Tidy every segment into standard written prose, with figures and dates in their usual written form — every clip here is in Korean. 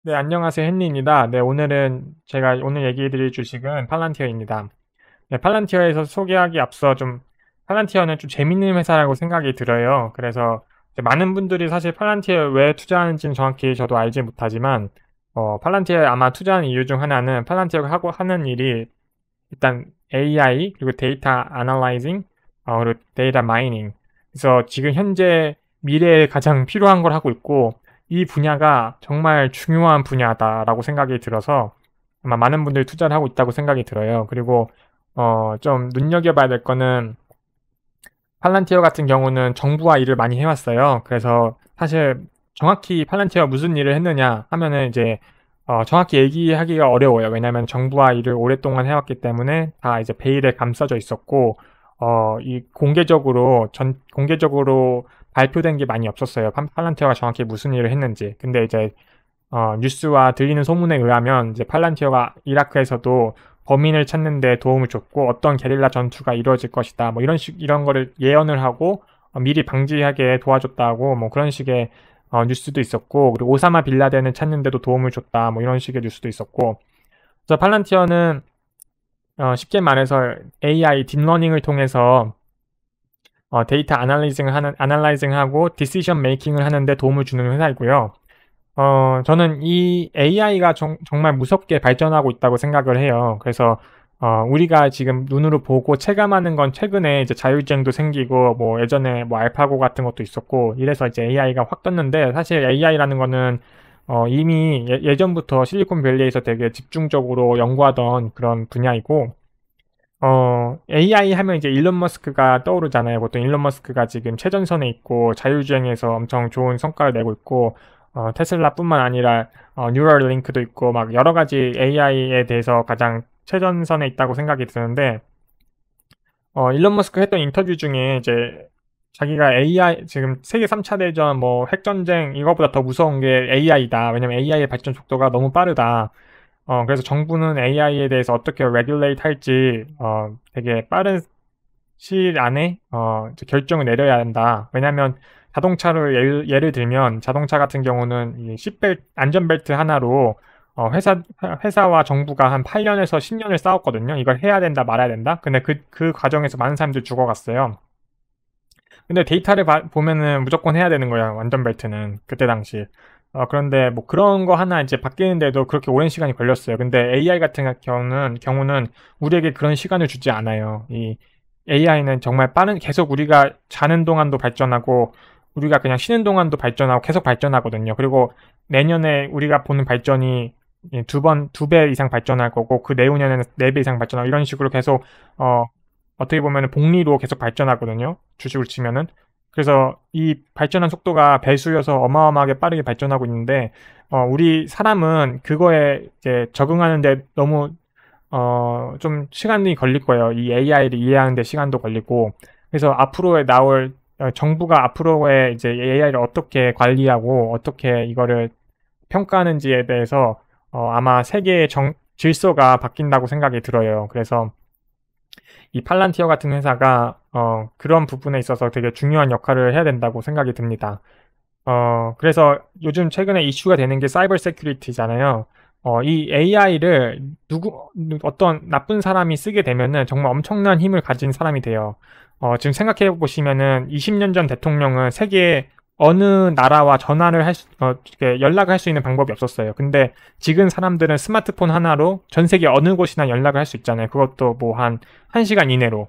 네, 안녕하세요. 헨리입니다. 네, 오늘은 제가 오늘 얘기해 드릴 주식은 팔란티어입니다. 네, 팔란티어에서 소개하기 앞서 팔란티어는 좀 재밌는 회사라고 생각이 들어요. 그래서 이제 많은 분들이 사실 팔란티어에 왜 투자하는지는 정확히 저도 알지 못하지만, 팔란티어에 아마 투자하는 이유 중 하나는 팔란티어가 하는 일이 일단 AI, 그리고 데이터 아날라이징, 그리고 데이터 마이닝. 그래서 지금 현재 미래에 가장 필요한 걸 하고 있고, 이 분야가 정말 중요한 분야다라고 생각이 들어서 아마 많은 분들이 투자를 하고 있다고 생각이 들어요. 그리고 좀 눈여겨봐야 될 거는 팔란티어 같은 경우는 정부와 일을 많이 해왔어요. 그래서 사실 정확히 팔란티어가 무슨 일을 했느냐 하면은 이제 정확히 얘기하기가 어려워요. 왜냐하면 정부와 일을 오랫동안 해왔기 때문에 다 이제 베일에 감싸져 있었고, 이 공개적으로 발표된 게 많이 없었어요. 팔란티어가 정확히 무슨 일을 했는지. 근데 이제 뉴스와 들리는 소문에 의하면 이제 팔란티어가 이라크에서도 범인을 찾는 데 도움을 줬고 어떤 게릴라 전투가 이루어질 것이다. 뭐 이런 거를 예언을 하고 미리 방지하게 도와줬다고 뭐 그런 식의 뉴스도 있었고, 그리고 오사마 빌라덴을 찾는 데도 도움을 줬다. 뭐 이런 식의 뉴스도 있었고. 그래서 팔란티어는 쉽게 말해서 AI 딥러닝을 통해서 데이터 아날라이징하고 디시전 메이킹을 하는데 도움을 주는 회사이고요. 저는 이 AI가 정말 무섭게 발전하고 있다고 생각을 해요. 그래서, 우리가 지금 눈으로 보고 체감하는 건 최근에 이제 자율주행도 생기고, 뭐 예전에 뭐 알파고 같은 것도 있었고, 이래서 이제 AI가 확 떴는데, 사실 AI라는 거는, 이미 예전부터 실리콘밸리에서 되게 집중적으로 연구하던 그런 분야이고, AI 하면 이제 일론 머스크가 떠오르잖아요. 보통 일론 머스크가 지금 최전선에 있고 자율주행에서 엄청 좋은 성과를 내고 있고, 테슬라뿐만 아니라 뉴럴링크도 있고 막 여러 가지 AI에 대해서 가장 최전선에 있다고 생각이 드는데, 일론 머스크 했던 인터뷰 중에 이제 자기가 AI 지금 세계 3차 대전 뭐 핵전쟁 이거보다 더 무서운 게 AI다. 왜냐면 AI의 발전 속도가 너무 빠르다. 그래서 정부는 AI에 대해서 어떻게 레귤레이트 할지 되게 빠른 시일 안에 이제 결정을 내려야 한다. 왜냐하면 자동차를 예를 들면 자동차 같은 경우는 이 시트벨트 안전벨트 하나로 회사와 정부가 한 8년에서 10년을 싸웠거든요. 이걸 해야 된다 말아야 된다. 근데 그 과정에서 많은 사람들이 죽어갔어요. 근데 데이터를 보면은 무조건 해야 되는 거야, 안전벨트는 그때 당시. 그런데 뭐 그런 거 하나 이제 바뀌는데도 그렇게 오랜 시간이 걸렸어요. 근데 AI 같은 경우는 우리에게 그런 시간을 주지 않아요. 이 AI는 정말 계속 우리가 자는 동안도 발전하고, 우리가 그냥 쉬는 동안도 발전하고 계속 발전하거든요. 그리고 내년에 우리가 보는 발전이 두 배 이상 발전할 거고, 그 내후년에는 네 배 이상 발전하고, 이런 식으로 계속, 어떻게 보면 복리로 계속 발전하거든요. 주식을 치면은. 그래서 이 발전한 속도가 배수여서 어마어마하게 빠르게 발전하고 있는데, 우리 사람은 그거에 이제 적응하는데 너무 좀 시간이 걸릴 거예요. 이 AI를 이해하는데 시간도 걸리고. 그래서 앞으로에 나올 정부가 앞으로의 이제 AI를 어떻게 관리하고 어떻게 이거를 평가하는지에 대해서 아마 세계의 질서가 바뀐다고 생각이 들어요. 그래서 이 팔란티어 같은 회사가 그런 부분에 있어서 되게 중요한 역할을 해야 된다고 생각이 듭니다. 그래서 요즘 최근에 이슈가 되는 게 사이버 세큐리티잖아요. 이 AI를 어떤 나쁜 사람이 쓰게 되면은 정말 엄청난 힘을 가진 사람이 돼요. 지금 생각해 보시면은 20년 전 대통령은 세계 어느 나라와 이렇게 연락을 할 수 있는 방법이 없었어요. 근데 지금 사람들은 스마트폰 하나로 전 세계 어느 곳이나 연락을 할 수 있잖아요. 그것도 뭐 한 1시간 이내로.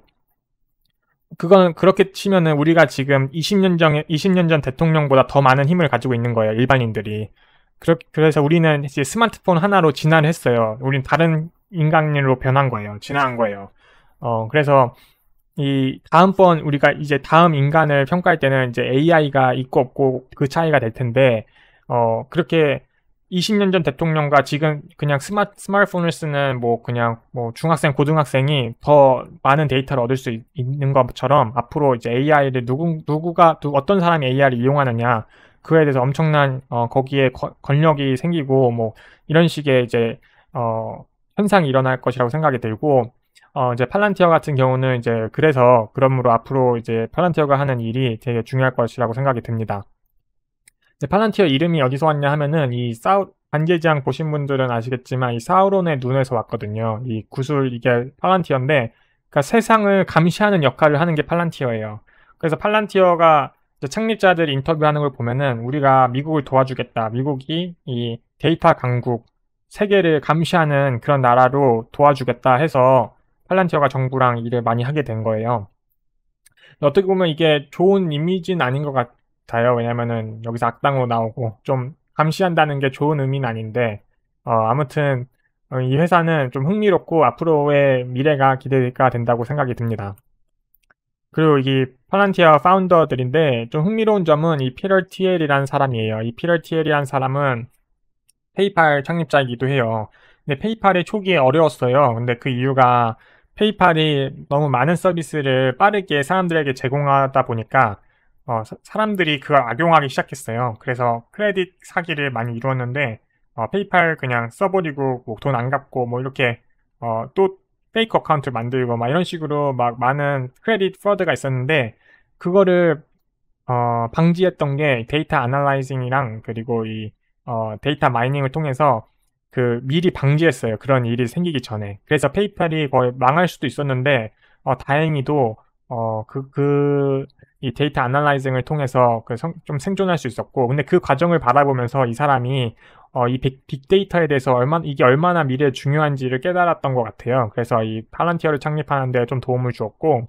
그건 그렇게 치면은 우리가 지금 20년 전 대통령보다 더 많은 힘을 가지고 있는 거예요, 일반인들이. 그래서 우리는 이제 스마트폰 하나로 진화를 했어요. 우린 다른 인간으로 변한 거예요. 진화한 거예요. 그래서 우리가 이제 다음 인간을 평가할 때는 이제 AI가 있고 없고 그 차이가 될 텐데, 그렇게 20년 전 대통령과 지금 그냥 스마트폰을 쓰는 뭐 그냥 뭐 중학생, 고등학생이 더 많은 데이터를 얻을 수 있는 것처럼 앞으로 이제 AI를 어떤 사람이 AI를 이용하느냐, 그거에 대해서 엄청난 거기에 권력이 생기고 뭐 이런 식의 이제 현상이 일어날 것이라고 생각이 들고, 이제 팔란티어 같은 경우는 이제 그러므로 앞으로 이제 팔란티어가 하는 일이 되게 중요할 것이라고 생각이 듭니다. 팔란티어 이름이 어디서 왔냐 하면은 반지의 제왕 보신 분들은 아시겠지만 이 사우론의 눈에서 왔거든요. 이 구슬 이게 팔란티어인데 그러니까 세상을 감시하는 역할을 하는 게 팔란티어예요. 그래서 팔란티어가 창립자들 인터뷰하는 걸 보면은 우리가 미국을 도와주겠다. 미국이 이 데이터 강국 세계를 감시하는 그런 나라로 도와주겠다 해서 팔란티어가 정부랑 일을 많이 하게 된 거예요. 어떻게 보면 이게 좋은 이미지는 아닌 것 같아요. 왜냐면은 여기서 악당으로 나오고 좀 감시한다는 게 좋은 의미는 아닌데, 아무튼 이 회사는 좀 흥미롭고 앞으로의 미래가 기대가 된다고 생각이 듭니다. 그리고 이 팔란티어 파운더들인데 좀 흥미로운 점은 이 피터 티엘이라는 사람이에요. 이 피터 티엘이라는 사람은 페이팔 창립자이기도 해요. 근데 페이팔이 초기에 어려웠어요. 근데 그 이유가 페이팔이 너무 많은 서비스를 빠르게 사람들에게 제공하다 보니까 사람들이 그걸 악용하기 시작했어요. 그래서 크레딧 사기를 많이 이루었는데 페이팔 그냥 써버리고 뭐 돈 안 갚고 뭐 이렇게 또 페이크 어카운트 만들고 막 이런 식으로 막 많은 크레딧 프로드가 있었는데 그거를 방지했던 게 데이터 애널라이징이랑 그리고 이 데이터 마이닝을 통해서 그 미리 방지했어요. 그런 일이 생기기 전에. 그래서 페이팔이 거의 망할 수도 있었는데 다행히도 이 데이터 애널라이징을 통해서 좀 생존할 수 있었고, 근데 그 과정을 바라보면서 이 사람이 이 빅데이터에 대해서 이게 얼마나 미래에 중요한지를 깨달았던 것 같아요. 그래서 이 팔란티어를 창립하는데 좀 도움을 주었고,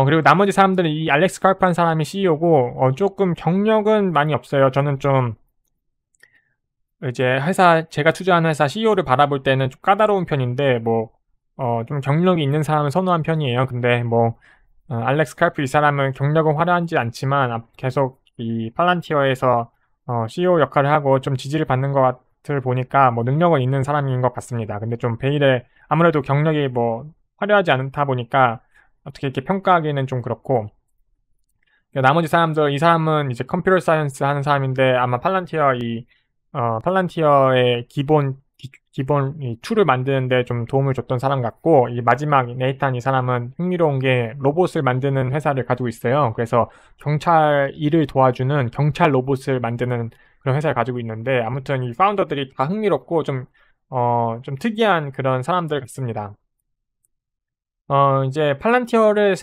그리고 나머지 사람들은 이 알렉스 카르프라는 사람이 CEO고, 조금 경력은 많이 없어요. 저는 좀, 이제 제가 투자하는 회사 CEO를 바라볼 때는 좀 까다로운 편인데, 좀 경력이 있는 사람을 선호한 편이에요. 근데 알렉스 카르프 이 사람은 경력은 화려하지 않지만, 계속 이 팔란티어에서 CEO 역할을 하고 좀 지지를 받는 것을 보니까 능력은 있는 사람인 것 같습니다. 근데 좀 베일에 아무래도 경력이 화려하지 않다 보니까, 어떻게 이렇게 평가하기는 좀 그렇고, 나머지 사람들, 이 사람은 이제 컴퓨터 사이언스 하는 사람인데 아마 팔란티어의 기본 이 툴을 만드는데 좀 도움을 줬던 사람 같고, 이 마지막 네이탄 이 사람은 흥미로운 게 로봇을 만드는 회사를 가지고 있어요. 그래서 경찰 일을 도와주는 경찰 로봇을 만드는 그런 회사를 가지고 있는데, 아무튼 이 파운더들이 다 흥미롭고 좀 특이한 그런 사람들 같습니다. 이제 팔란티어를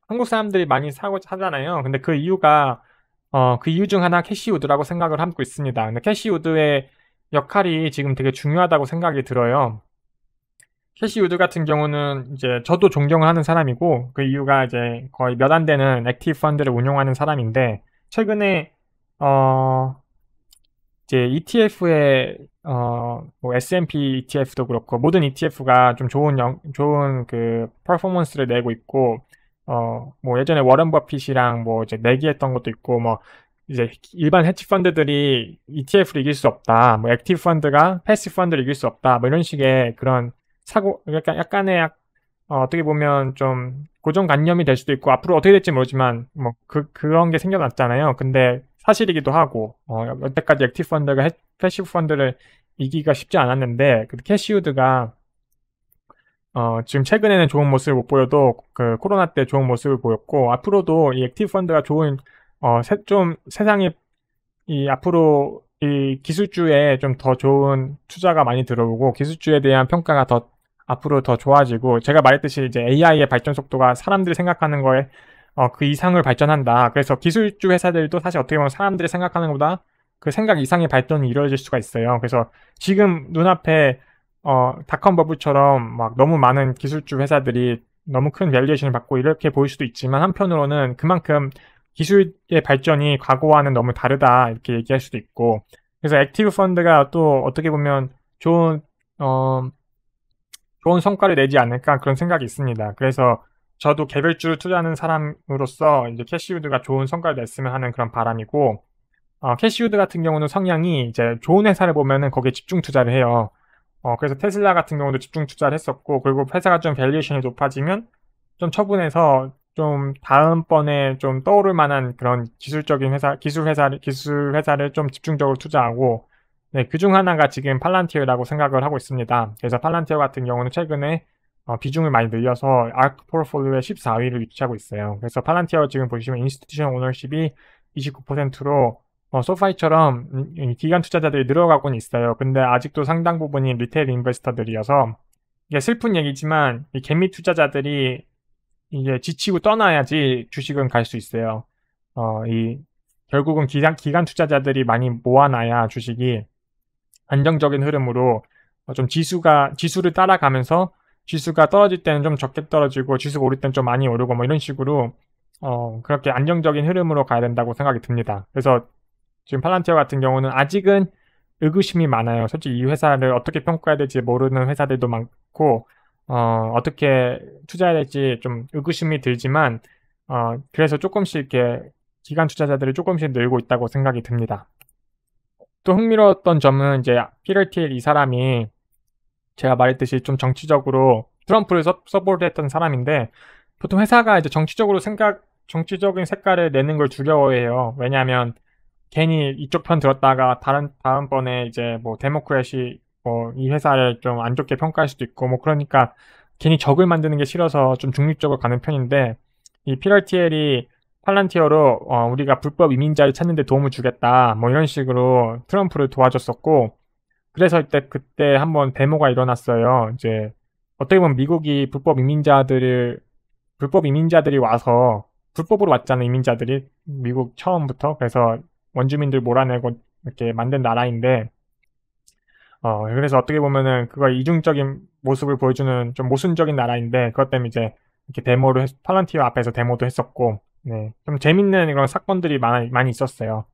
한국 사람들이 많이 사잖아요. 근데 그 이유 중 하나 캐시우드라고 생각을 하고 있습니다. 근데 캐시우드의 역할이 지금 되게 중요하다고 생각이 들어요. 캐시우드 같은 경우는 이제 저도 존경을 하는 사람이고, 그 이유가 이제 거의 몇 안 되는 액티브 펀드를 운용하는 사람인데, 최근에, 이제 ETF의 S&P ETF도 그렇고 모든 ETF가 좀 좋은 그 퍼포먼스를 내고 있고, 예전에 워런 버핏이랑 이제 내기했던 것도 있고, 이제 일반 헤지 펀드들이 ETF를 이길 수 없다, 액티브 펀드가 패시브 펀드를 이길 수 없다, 이런 식의 그런 약간의 어떻게 보면 좀 고정관념이 될 수도 있고, 앞으로 어떻게 될지 모르지만 그런 게 생겨났잖아요. 근데 사실이기도 하고, 여태까지 액티브 펀드가 패시브 펀드를 이기기가 쉽지 않았는데, 그 캐시우드가 지금 최근에는 좋은 모습을 못 보여도 그 코로나 때 좋은 모습을 보였고, 앞으로도 이 액티브 펀드가 좀 세상에 앞으로 이 기술주에 좀 더 좋은 투자가 많이 들어오고, 기술주에 대한 평가가 앞으로 더 좋아지고, 제가 말했듯이 이제 AI의 발전 속도가 사람들이 생각하는 거에 그 이상을 발전한다. 그래서 기술주 회사들도 사실 어떻게 보면 사람들이 생각하는 것보다 그 생각 이상의 발전이 이루어질 수가 있어요. 그래서 지금 눈앞에 닷컴 버블처럼 너무 많은 기술주 회사들이 너무 큰 밸류에이션을 받고 이렇게 보일 수도 있지만, 한편으로는 그만큼 기술의 발전이 과거와는 너무 다르다, 이렇게 얘기할 수도 있고, 그래서 액티브 펀드가 또 어떻게 보면 좋은 성과를 내지 않을까, 그런 생각이 있습니다. 그래서 저도 개별주를 투자하는 사람으로서 이제 캐시우드가 좋은 성과를 냈으면 하는 그런 바람이고, 캐시우드 같은 경우는 성향이 이제 좋은 회사를 보면은 거기에 집중 투자를 해요. 그래서 테슬라 같은 경우도 집중 투자를 했었고, 그리고 회사가 좀 밸류에이션이 높아지면 좀 처분해서 좀 다음번에 좀 떠오를 만한 그런 기술 회사를 좀 집중적으로 투자하고, 네, 그중 하나가 지금 팔란티어라고 생각을 하고 있습니다. 그래서 팔란티어 같은 경우는 최근에 비중을 많이 늘려서 아크 포트폴리오의 14위를 위치하고 있어요. 그래서 팔란티어 지금 보시면 인스티튜션 오너십이 29%로 소파이처럼 기관 투자자들이 늘어가고는 있어요. 근데 아직도 상당 부분이 리테일 인베스터들이어서 이게 슬픈 얘기지만 이 개미 투자자들이 이게 지치고 떠나야지 주식은 갈 수 있어요. 결국은 기관 투자자들이 많이 모아놔야 주식이 안정적인 흐름으로 좀 지수를 따라가면서 지수가 떨어질 때는 좀 적게 떨어지고 지수가 오를 때는 좀 많이 오르고 뭐 이런 식으로 그렇게 안정적인 흐름으로 가야 된다고 생각이 듭니다. 그래서 지금 팔란티어 같은 경우는 아직은 의구심이 많아요. 솔직히 이 회사를 어떻게 평가해야 될지 모르는 회사들도 많고 어떻게 투자해야 될지 좀 의구심이 들지만 그래서 조금씩 이렇게 기관 투자자들이 조금씩 늘고 있다고 생각이 듭니다. 또 흥미로웠던 점은 이제 피터 틸 이 사람이 제가 말했듯이 좀 정치적으로 트럼프를 서포트했던 사람인데 보통 회사가 이제 정치적인 색깔을 내는 걸 두려워해요. 왜냐하면 괜히 이쪽 편 들었다가 다음번에 이제 뭐 데모크래시 이 회사를 좀 안 좋게 평가할 수도 있고 뭐 그러니까 괜히 적을 만드는 게 싫어서 좀 중립적으로 가는 편인데 이 피터 틸이 팔란티어로 우리가 불법 이민자를 찾는 데 도움을 주겠다 뭐 이런 식으로 트럼프를 도와줬었고 그래서 그때 한번 데모가 일어났어요. 이제 어떻게 보면 미국이 불법 이민자들이 와서 불법으로 왔잖아요. 이민자들이 미국 처음부터 그래서 원주민들 몰아내고 이렇게 만든 나라인데 그래서 어떻게 보면은 그거 이중적인 모습을 보여주는 좀 모순적인 나라인데 그것 때문에 이제 이렇게 팔란티어 앞에서 데모도 했었고 네, 좀 재밌는 그런 사건들이 많이 있었어요.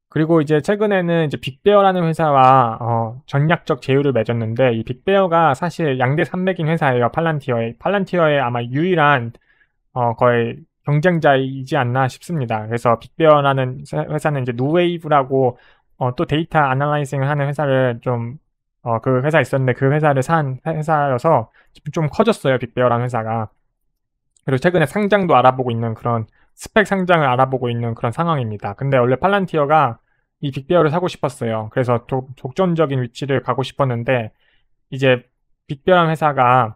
그리고 이제 최근에는 이제 빅베어라는 회사와 전략적 제휴를 맺었는데 이 빅베어가 사실 양대 산맥인 회사예요. 팔란티어의 아마 유일한 거의 경쟁자이지 않나 싶습니다. 그래서 빅베어라는 회사는 이제 누웨이브라고 또 데이터 아날라이징을 하는 회사를 그 회사 있었는데 그 회사를 산 회사여서 좀 커졌어요. 빅베어라는 회사가. 그리고 최근에 상장도 알아보고 있는 그런 스펙 상장을 알아보고 있는 그런 상황입니다. 근데 원래 팔란티어가 이 빅베어를 사고 싶었어요. 그래서 독점적인 위치를 가고 싶었는데 이제 빅베어라는 회사가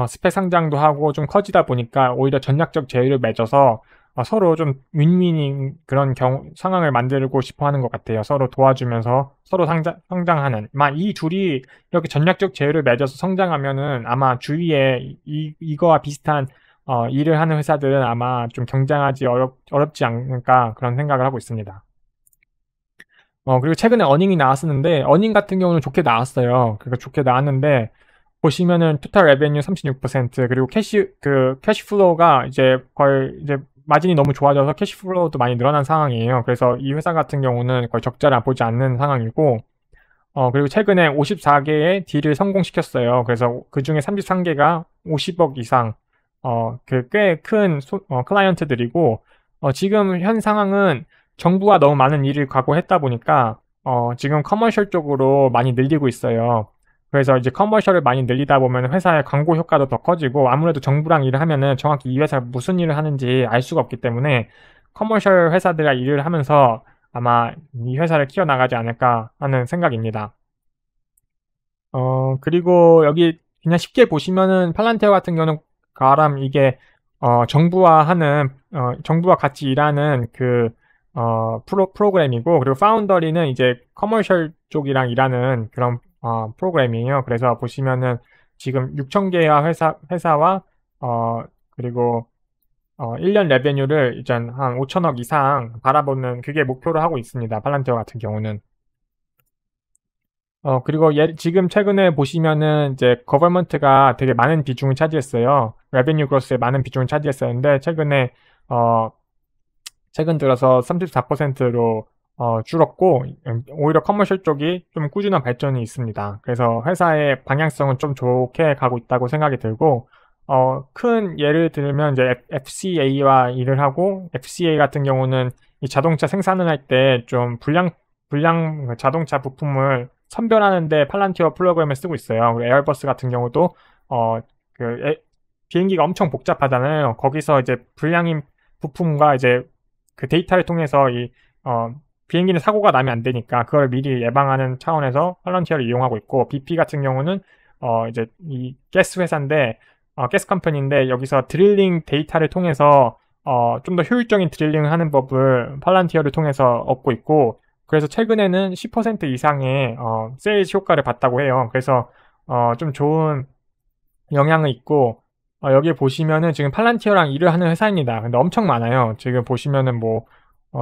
스펙 상장도 하고 좀 커지다 보니까 오히려 전략적 제휴를 맺어서 서로 좀 윈윈인 그런 상황을 만들고 싶어 하는 것 같아요. 서로 도와주면서 서로 성장하는. 이 둘이 이렇게 전략적 제휴를 맺어서 성장하면은 아마 주위에 이거와 비슷한 일을 하는 회사들은 아마 좀 경쟁하지 어렵지 않을까 그런 생각을 하고 있습니다. 그리고 최근에 어닝이 나왔었는데 어닝 같은 경우는 좋게 나왔어요. 그러니까 좋게 나왔는데 보시면은 토탈 레베뉴 36% 그리고 캐시 플로우가 이제 거의 이제 마진이 너무 좋아져서 캐시 플로우도 많이 늘어난 상황이에요. 그래서 이 회사 같은 경우는 거의 적자를 보지 않는 상황이고 그리고 최근에 54개의 딜을 성공시켰어요. 그래서 그 중에 33개가 50억 이상 꽤 큰 클라이언트들이고 지금 현 상황은 정부가 너무 많은 일을 각오했다 보니까 지금 커머셜 쪽으로 많이 늘리고 있어요. 그래서 이제 커머셜을 많이 늘리다 보면 회사의 광고 효과도 더 커지고 아무래도 정부랑 일을 하면은 정확히 이 회사가 무슨 일을 하는지 알 수가 없기 때문에 커머셜 회사들과 일을 하면서 아마 이 회사를 키워나가지 않을까 하는 생각입니다. 그리고 여기 그냥 쉽게 보시면은 팔란티어 같은 경우는 이게 정부와 같이 일하는 프로그램이고 그리고 파운더리는 이제 커머셜 쪽이랑 일하는 그런 프로그램이에요. 그래서 보시면은 지금 6,000개의 회사와 그리고 1년 레베뉴를 이제 한 5천억 이상 바라보는 그게 목표로 하고 있습니다. 팔란티어 같은 경우는. 그리고 지금 최근에 보시면은 이제 거버먼트가 되게 많은 비중을 차지했어요. 레베뉴 그로스에 많은 비중을 차지했었는데 최근 들어서 34%로 줄었고 오히려 커머셜 쪽이 좀 꾸준한 발전이 있습니다. 그래서 회사의 방향성은 좀 좋게 가고 있다고 생각이 들고 큰 예를 들면 이제 FCA와 일을 하고 FCA 같은 경우는 이 자동차 생산을 할 때 좀 불량 자동차 부품을 선별하는데 팔란티어 프로그램을 쓰고 있어요. 그리고 에어버스 같은 경우도 비행기가 엄청 복잡하잖아요. 거기서 이제 불량인 부품과 이제 그 데이터를 통해서 비행기는 사고가 나면 안 되니까 그걸 미리 예방하는 차원에서 팔란티어를 이용하고 있고 BP 같은 경우는 이제 이 가스 회사인데 가스 컴퍼니인데 여기서 드릴링 데이터를 통해서 좀 더 효율적인 드릴링을 하는 법을 팔란티어를 통해서 얻고 있고, 그래서 최근에는 10% 이상의 세일즈 효과를 봤다고 해요. 그래서 좀 좋은 영향을 있고, 여기 보시면은 지금 팔란티어랑 일을 하는 회사입니다. 근데 엄청 많아요. 지금 보시면은 뭐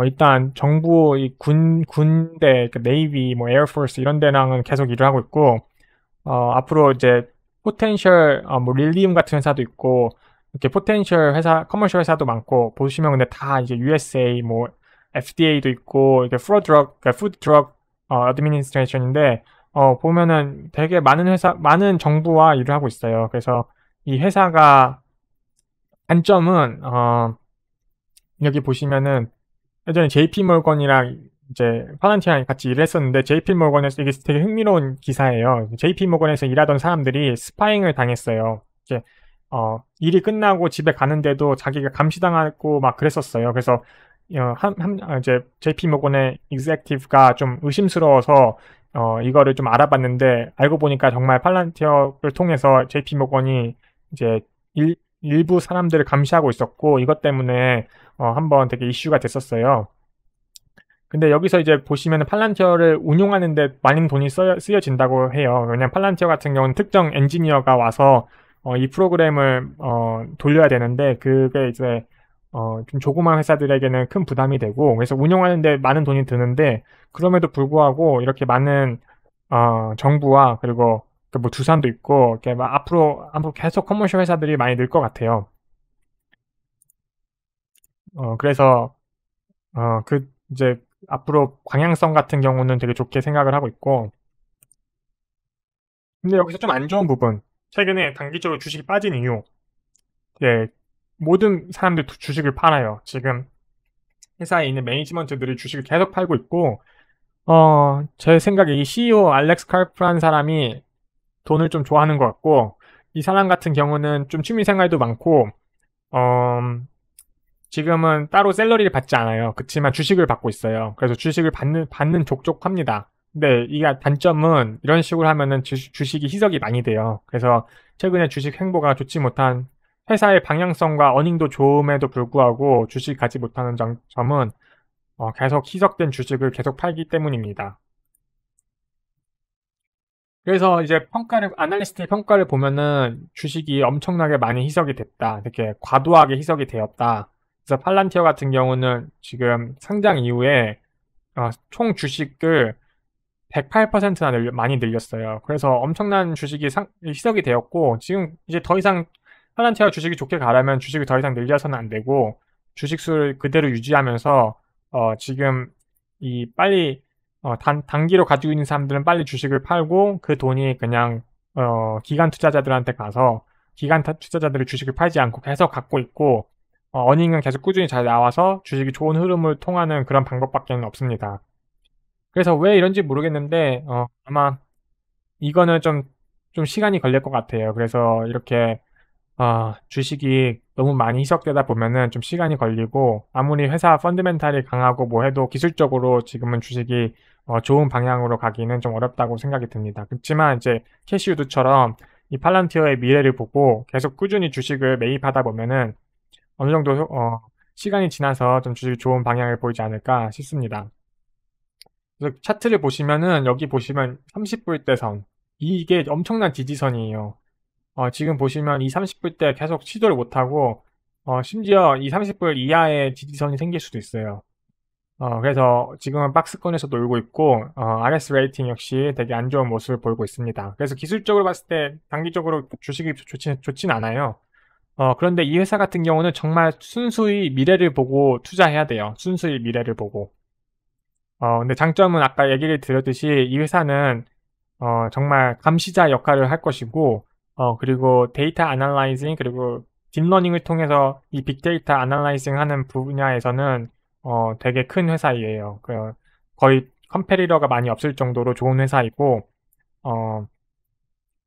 일단 정부 이 군대, 그 네이비, 뭐 에어포스 이런 데랑은 계속 일을 하고 있고, 앞으로 이제 포텐셜 뭐 릴리움 같은 회사도 있고, 이렇게 포텐셜 회사, 커머셜 회사도 많고, 보시면 근데 다 이제 USA, 뭐 FDA도 있고, 이게 푸드 드럭 어드미니스트레이션인데, 보면은 되게 많은 회사, 많은 정부와 일을 하고 있어요. 그래서 이 회사가 단점은 여기 보시면은 예전에 JP 몰건이랑 이제 팔란티아랑 같이 일을 했었는데, JP 몰건에서 이게 되게 흥미로운 기사예요. JP 몰건에서 일하던 사람들이 스파잉을 당했어요. 이제 일이 끝나고 집에 가는데도 자기가 감시당하고 막 그랬었어요. 그래서 이제 JP 몰건의 executive가 좀 의심스러워서 이거를 좀 알아봤는데, 알고 보니까 정말 팔란티어를 통해서 JP 몰건이 이제 일부 사람들을 감시하고 있었고, 이것 때문에 한번 되게 이슈가 됐었어요. 근데 여기서 이제 보시면은 팔란티어를 운용하는데 많은 돈이 쓰여진다고 해요. 왜냐면 팔란티어 같은 경우는 특정 엔지니어가 와서 이 프로그램을 돌려야 되는데, 그게 이제 좀 조그만 회사들에게는 큰 부담이 되고, 그래서 운용하는데 많은 돈이 드는데, 그럼에도 불구하고 이렇게 많은 정부와, 그리고 뭐 두산도 있고, 이렇게 막 앞으로 계속 커머셜 회사들이 많이 늘 것 같아요. 그래서 이제 앞으로 방향성 같은 경우는 되게 좋게 생각을 하고 있고, 근데 여기서 좀 안 좋은 부분, 최근에 단기적으로 주식이 빠진 이유, 예, 모든 사람들 주식을 팔아요. 지금 회사에 있는 매니지먼트들이 주식을 계속 팔고 있고, 제 생각에 이 CEO 알렉스 카프라는 사람이 돈을 좀 좋아하는 것 같고, 이 사람 같은 경우는 좀 취미 생활도 많고, 어, 지금은 따로 샐러리를 받지 않아요. 그치만 주식을 받고 있어요. 그래서 주식을 받는 족족합니다. 근데 이게 단점은 이런 식으로 하면은 주식이 희석이 많이 돼요. 그래서 최근에 주식 행보가 좋지 못한, 회사의 방향성과 어닝도 좋음에도 불구하고 주식 가지 못하는 점은 계속 희석된 주식을 계속 팔기 때문입니다. 그래서 이제 아날리스트의 평가를 보면은 주식이 엄청나게 많이 희석이 됐다. 이렇게 과도하게 희석이 되었다. 그래서 팔란티어 같은 경우는 지금 상장 이후에 총 주식을 108%나 많이 늘렸어요. 그래서 엄청난 주식이 희석이 되었고, 지금 이제 더 이상 팔란티어 주식이 좋게 가려면 주식을 더 이상 늘려서는 안 되고, 주식 수를 그대로 유지하면서 지금 빨리 단기로 가지고 있는 사람들은 빨리 주식을 팔고, 그 돈이 그냥 기관 투자자들한테 가서, 기관 투자자들이 주식을 팔지 않고 계속 갖고 있고, 어닝은 계속 꾸준히 잘 나와서 주식이 좋은 흐름을 통하는 그런 방법밖에 없습니다. 그래서 왜 이런지 모르겠는데, 아마 이거는 좀 시간이 걸릴 것 같아요. 그래서 이렇게 주식이 너무 많이 희석되다 보면은 좀 시간이 걸리고, 아무리 회사 펀드멘탈이 강하고 뭐 해도 기술적으로 지금은 주식이 좋은 방향으로 가기는 좀 어렵다고 생각이 듭니다. 그렇지만 이제 캐시우드처럼 이 팔란티어의 미래를 보고 계속 꾸준히 주식을 매입하다 보면은 어느 정도 시간이 지나서 좀 주식이 좋은 방향을 보이지 않을까 싶습니다. 그래서 차트를 보시면은, 여기 보시면 30불대 선, 이게 엄청난 지지선이에요. 지금 보시면 이 30불 대 계속 시도를 못하고, 심지어 이 30불 이하의 지지선이 생길 수도 있어요. 그래서 지금은 박스권에서 놀고 있고, RS 레이팅 역시 되게 안 좋은 모습을 보이고 있습니다. 그래서 기술적으로 봤을 때 단기적으로 주식이 좋진 않아요. 그런데 이 회사 같은 경우는 정말 순수히 미래를 보고 투자해야 돼요. 순수히 미래를 보고. 근데 장점은 아까 얘기를 드렸듯이 이 회사는 정말 감시자 역할을 할 것이고, 그리고 데이터 애널라이징, 그리고 딥러닝을 통해서 이 빅데이터 애널라이징 하는 분야에서는 되게 큰 회사이에요. 거의 컴페리터가 많이 없을 정도로 좋은 회사이고,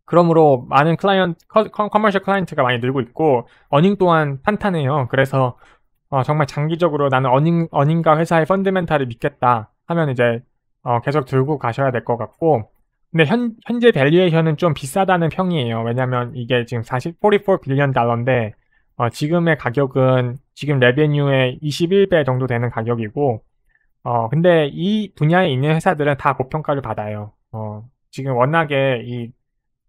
그러므로 많은 커머셜 클라이언트가 많이 늘고 있고, 어닝 또한 탄탄해요. 그래서 정말 장기적으로 나는 어닝과 회사의 펀드멘탈을 믿겠다 하면 이제 계속 들고 가셔야 될 것 같고, 근데 현재 밸류에이션은 좀 비싸다는 평이에요. 왜냐면 이게 지금 44 빌리언 달러인데 지금의 가격은 지금 레베뉴의 21배 정도 되는 가격이고, 근데 이 분야에 있는 회사들은 다 고평가를 받아요. 지금 워낙에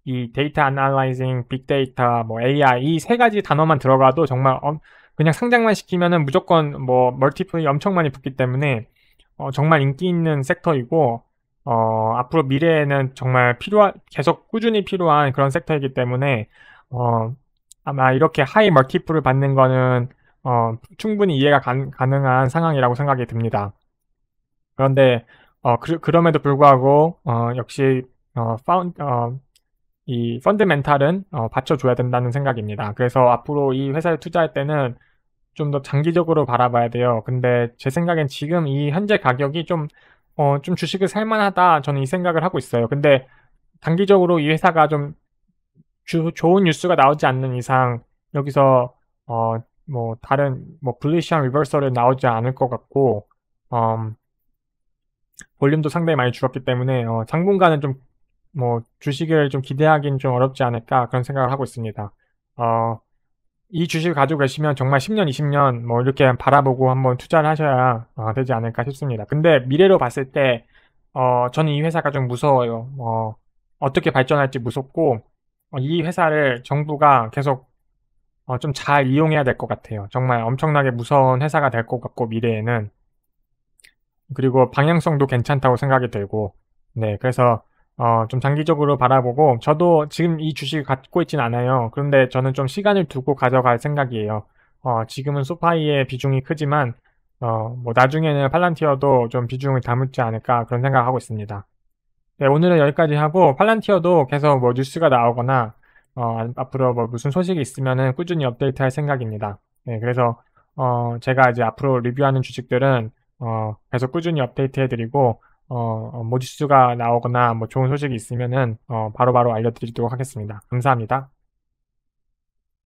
이 데이터 애널라이징, 빅데이터, 뭐 AI 이 세 가지 단어만 들어가도 정말 그냥 상장만 시키면은 무조건 뭐 멀티플이 엄청 많이 붙기 때문에 정말 인기 있는 섹터이고 앞으로 미래에는 정말 계속 꾸준히 필요한 그런 섹터이기 때문에 아마 이렇게 하이 멀티플을 받는 거는 충분히 이해가 가능한 상황이라고 생각이 듭니다. 그런데 그럼에도 불구하고 역시 이 펀드멘탈은 받쳐줘야 된다는 생각입니다. 그래서 앞으로 이 회사에 투자할 때는 좀 더 장기적으로 바라봐야 돼요. 근데 제 생각엔 지금 이 현재 가격이 좀 주식을 살만하다. 저는 이 생각을 하고 있어요. 근데 단기적으로 이 회사가 좀 좋은 뉴스가 나오지 않는 이상 여기서 뭐 다른 뭐 불리시한 리버설은 나오지 않을 것 같고 볼륨도 상당히 많이 줄었기 때문에 당분간은 좀 뭐 주식을 좀 기대하기는 좀 어렵지 않을까 그런 생각을 하고 있습니다. 이 주식을 가지고 계시면 정말 10년, 20년 뭐 이렇게 바라보고 한번 투자를 하셔야 되지 않을까 싶습니다. 근데 미래로 봤을 때 저는 이 회사가 좀 무서워요. 어떻게 발전할지 무섭고 이 회사를 정부가 계속 좀 잘 이용해야 될 것 같아요. 정말 엄청나게 무서운 회사가 될 것 같고 미래에는 그리고 방향성도 괜찮다고 생각이 들고 네 그래서 좀 장기적으로 바라보고 저도 지금 이 주식을 갖고 있진 않아요. 그런데 저는 좀 시간을 두고 가져갈 생각이에요. 지금은 소파이의 비중이 크지만 뭐 나중에는 팔란티어도 좀 비중을 담을지 않을까 그런 생각을 하고 있습니다. 네, 오늘은 여기까지 하고 팔란티어도 계속 뭐 뉴스가 나오거나 앞으로 뭐 무슨 소식이 있으면은 꾸준히 업데이트할 생각입니다. 네, 그래서 제가 이제 앞으로 리뷰하는 주식들은 계속 꾸준히 업데이트해드리고 뭐 뉴스가 나오거나 뭐 좋은 소식이 있으면은 바로바로 알려드리도록 하겠습니다. 감사합니다.